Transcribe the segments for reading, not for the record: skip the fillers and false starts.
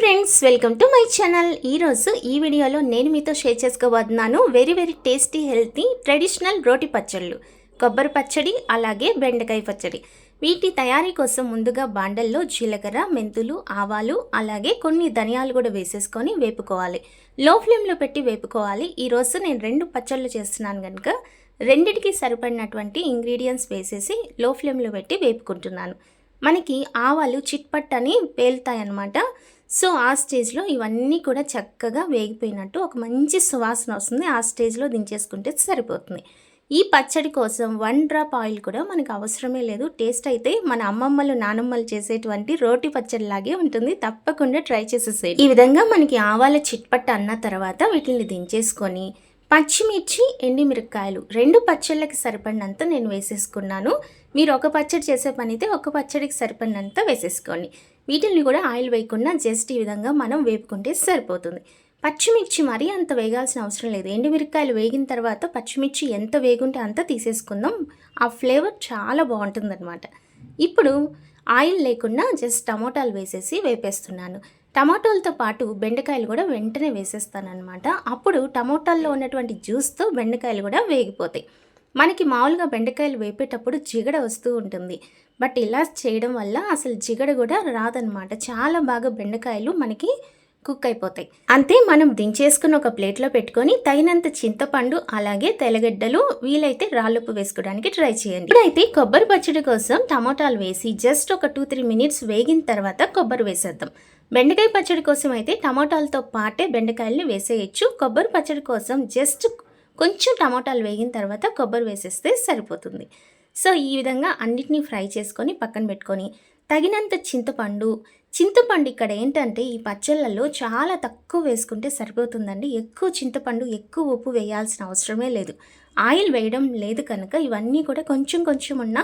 Friends, welcome to my channel. ఈరోజు ఈ వీడియోలో నేను మీతో షేర్ చేసుకోబోతున్నాను వెరీ టేస్టీ హెల్తీ ట్రెడిషనల్ రోటి పచ్చళ్ళు, కొబ్బరి పచ్చడి అలాగే బెండకాయ పచ్చడి. వీటి తయారీ కోసం ముందుగా బాండల్లో జీలకర్ర, మెంతులు, ఆవాలు అలాగే కొన్ని ధనియాలు కూడా వేసేసుకొని వేపుకోవాలి. లో ఫ్లేమ్లో పెట్టి వేపుకోవాలి. ఈరోజు నేను 2 పచ్చళ్ళు చేస్తున్నాను కనుక రెండిటికి సరిపడినటువంటి ఇంగ్రీడియంట్స్ వేసేసి లో ఫ్లేమ్లో పెట్టి వేపుకుంటున్నాను. మనకి ఆవాలు చిట్పట్ అని పేలుతాయి అన్నమాట. సో ఆ స్టేజ్లో ఇవన్నీ కూడా చక్కగా వేగిపోయినట్టు ఒక మంచి సువాసన వస్తుంది. ఆ స్టేజ్లో దించేసుకుంటే సరిపోతుంది. ఈ పచ్చడి కోసం 1 డ్రాప్ ఆయిల్ కూడా మనకు అవసరమే లేదు. టేస్ట్ అయితే మన అమ్మమ్మలు నానమ్మలు చేసేటువంటి రోటి పచ్చడిలాగే ఉంటుంది. తప్పకుండా ట్రై చేసేసేయండి. ఈ విధంగా మనకి ఆవాల చిట్పట్ అన్న తర్వాత వీటిని దించేసుకొని పచ్చిమిర్చి, ఎండుమిరపకాయలు 2 పచ్చళ్ళకి సరిపడినంత నేను వేసేసుకున్నాను. మీరు ఒక పచ్చడి చేసే పని అయితే ఒక పచ్చడికి సరిపడినంత వేసేసుకోండి. వీటిని కూడా ఆయిల్ వేయకుండా జస్ట్ ఈ విధంగా మనం వేపుకుంటే సరిపోతుంది. పచ్చిమిర్చి మరీ అంత వేగాల్సిన అవసరం లేదు. ఎండుమిరపకాయలు వేగిన తర్వాత పచ్చిమిర్చి ఎంత వేగుంటే అంత తీసేసుకుందాం. ఆ ఫ్లేవర్ చాలా బాగుంటుందన్నమాట. ఇప్పుడు ఆయిల్ లేకుండా జస్ట్ టమోటాలు వేసేసి వేపేస్తున్నాను. టమాటోలతో పాటు బెండకాయలు కూడా వెంటనే వేసేస్తానమాట. అప్పుడు టమోటాల్లో ఉన్నటువంటి జ్యూస్తో బెండకాయలు కూడా వేగిపోతాయి. మనకి మామూలుగా బెండకాయలు వేపేటప్పుడు జిగడ వస్తూ ఉంటుంది. బట్ ఇలా చేయడం వల్ల అసలు జిగడ కూడా రాదనమాట. చాలా బాగా బెండకాయలు మనకి కుక్ అయిపోతాయి. అంతే, మనం దించేసుకుని ఒక ప్లేట్లో పెట్టుకొని తగినంత చింతపండు అలాగే తెల్లగడ్డలు, వీలైతే రాళ్ళుప్పు వేసుకోవడానికి ట్రై చేయండి. ఇప్పుడైతే కొబ్బరి పచ్చడి కోసం టమోటాలు వేసి జస్ట్ ఒక 2-3 మినిట్స్ వేగిన తర్వాత కొబ్బరి వేసేద్దాం. బెండకాయ పచ్చడి కోసం అయితే టమోటాలతో పాటే బెండకాయల్ని వేసేయచ్చు. కొబ్బరి పచ్చడి కోసం జస్ట్ కొంచెం టమోటాలు వేగిన తర్వాత కొబ్బరి వేసేస్తే సరిపోతుంది. సో ఈ విధంగా అన్నిటినీ ఫ్రై చేసుకొని పక్కన పెట్టుకొని తగినంత చింతపండు ఇక్కడ ఏంటంటే ఈ పచ్చళ్ళల్లో చాలా తక్కువ వేసుకుంటే సరిపోతుందండి. ఎక్కువ చింతపండు, ఎక్కువ ఉప్పు వేయాల్సిన అవసరమే లేదు. ఆయిల్ వేయడం లేదు కనుక ఇవన్నీ కూడా కొంచెం ఉన్న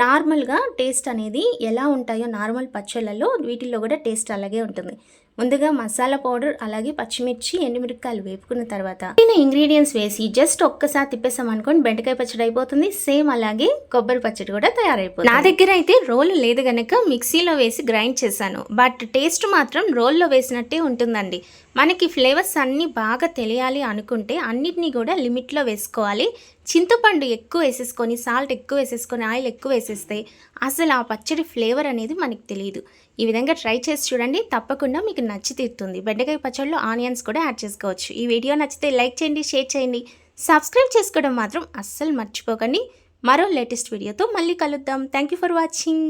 నార్మల్గా టేస్ట్ అనేది ఎలా ఉంటాయో నార్మల్ పచ్చళ్ళల్లో వీటిల్లో కూడా టేస్ట్ అలాగే ఉంటుంది. ముందుగా మసాలా పౌడర్ అలాగే పచ్చిమిర్చి, ఎండుమిరపకాయలు వేపుకున్న తర్వాత ఇంగ్రీడియంట్స్ వేసి జస్ట్ ఒక్కసారి తిప్పేసాం అనుకోండి బెండకాయ పచ్చడి అయిపోతుంది. సేమ్ అలాగే కొబ్బరి పచ్చడి కూడా తయారైపోతుంది. నా దగ్గర అయితే రోల్ లేదు కనుక మిక్సీలో వేసి గ్రైండ్ చేశాను. బట్ టేస్ట్ మాత్రం రోల్లో వేసినట్టే ఉంటుందండి. మనకి ఫ్లేవర్స్ అన్నీ బాగా తెలియాలి అనుకుంటే అన్నిటినీ కూడా లిమిట్లో వేసుకోవాలి. చింతపండు ఎక్కువ వేసేసుకొని, సాల్ట్ ఎక్కువ వేసేసుకొని, ఆయిల్ ఎక్కువ వేసేస్తే అసలు ఆ పచ్చడి ఫ్లేవర్ అనేది మనకి తెలియదు. ఈ విధంగా ట్రై చేసి చూడండి, తప్పకుండా మీకు నచ్చి తీరుతుంది. బెండకాయ పచ్చడిలో ఆనియన్స్ కూడా యాడ్ చేసుకోవచ్చు. ఈ వీడియో నచ్చితే లైక్ చేయండి, షేర్ చేయండి, సబ్స్క్రైబ్ చేసుకోవడం మాత్రం అస్సలు మర్చిపోకండి. మరో లేటెస్ట్ వీడియోతో మళ్ళీ కలుద్దాం. Thank you for watching.